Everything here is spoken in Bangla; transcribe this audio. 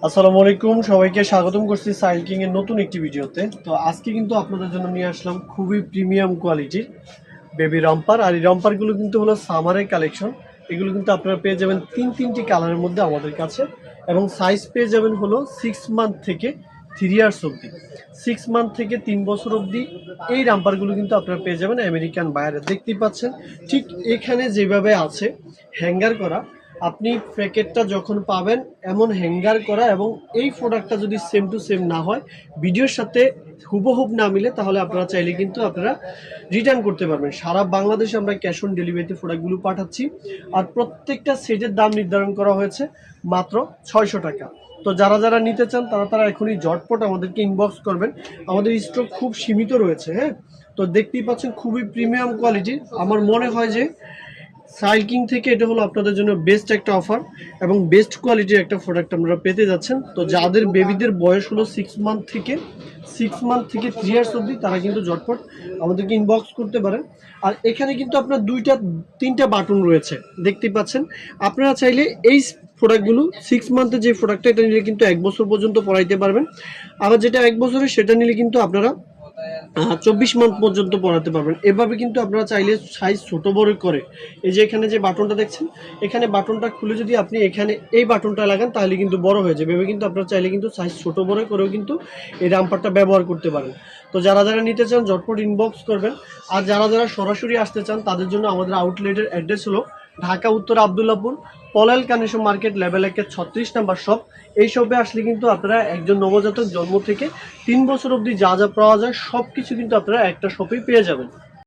আসসালামু আলাইকুম, সবাইকে স্বাগতম করছি সাইল কিং এর নতুন একটি ভিডিওতে। তো আজকে কিন্তু আপনাদের জন্য নিয়ে আসলাম খুবই প্রিমিয়াম কোয়ালিটির বেবি রাম্পার। আর এই রাম্পারগুলো কিন্তু হলো সামারের কালেকশন। এগুলো কিন্তু আপনারা পেয়ে যাবেন তিনটি কালারের মধ্যে আমাদের কাছে, এবং সাইজ পেয়ে যাবেন হলো 6 মান্থ থেকে 3 ইয়ার্স অবধি, 6 মান্থ থেকে 3 বছর অবধি। এই রাম্পারগুলো কিন্তু আপনারা পেয়ে যাবেন আমেরিকান বায়ারে। দেখতেই পাচ্ছেন ঠিক এখানে যেভাবে আছে হ্যাঙ্গার করা, আপনি প্যাকেটটা যখন পাবেন এমন হ্যাঙ্গার করা, এবং এই প্রোডাক্টটা যদি সেম টু সেম না হয়, ভিডিওর সাথে হুবহুব না মিলে, তাহলে আপনারা চাইলে কিন্তু আপনারা রিটার্ন করতে পারবেন। সারা বাংলাদেশে আমরা ক্যাশ অন ডেলিভারিতে প্রোডাক্টগুলো পাঠাচ্ছি। আর প্রত্যেকটা সেটের দাম নির্ধারণ করা হয়েছে মাত্র 600 টাকা। তো যারা যারা নিতে চান তারা এখনই ঝটপট আমাদেরকে ইনবক্স করবেন। আমাদের স্টক খুব সীমিত রয়েছে। হ্যাঁ, তো দেখতেই পাচ্ছেন খুবই প্রিমিয়াম কোয়ালিটির। আমার মনে হয় যে সাইল কিং থেকে এটা হলো আপনাদের জন্য বেস্ট একটা অফার এবং বেস্ট কোয়ালিটির একটা প্রোডাক্ট আপনারা পেতে যাচ্ছেন। তো যাদের বেবিদের বয়স হলো 6 মান্থ থেকে 3 ইয়ার্স অবধি, তারা কিন্তু ঝটপট আমাদেরকে ইনবক্স করতে পারেন। আর এখানে কিন্তু আপনার তিনটা বাটন রয়েছে, দেখতেই পাচ্ছেন। আপনারা চাইলে এই প্রোডাক্টগুলো 6 মান্থের যে প্রোডাক্টটা, এটা নিলে কিন্তু 1 বছর পর্যন্ত পড়াইতে পারবেন। আবার যেটা 1 বছরের, সেটা নিলে কিন্তু আপনারা 24 মান্থ পর্যন্ত পড়াতে পারবেন। এভাবে কিন্তু আপনারা চাইলে সাইজ ছোট বড় করে, এই যে এখানে যে বাটনটা দেখছেন, এখানে বাটনটা খুলে যদি আপনি এখানে এই বাটনটা লাগান, তাহলে কিন্তু বড় হয়ে যাবে। এভাবে কিন্তু আপনারা চাইলে কিন্তু সাইজ ছোট বড় করেও কিন্তু এই রাম্পারটা ব্যবহার করতে পারেন। তো যারা যারা নিতে চান ঝটপট ইনবক্স করবেন। আর যারা যারা সরাসরি আসতে চান, তাদের জন্য আমাদের আউটলেটের অ্যাড্রেস হলো ঢাকা উত্তর আবদুল্লাপুর পলাল connection market level 1 36 number shop. এই শপে আসলে কিন্তু আপনারা একজন নবজাতক জন্ম থেকে 3 বছর অবধি যা যা পাওয়া যায় সব কিছু কিন্তু আপনারা একটা শপেই পেয়ে যাবেন।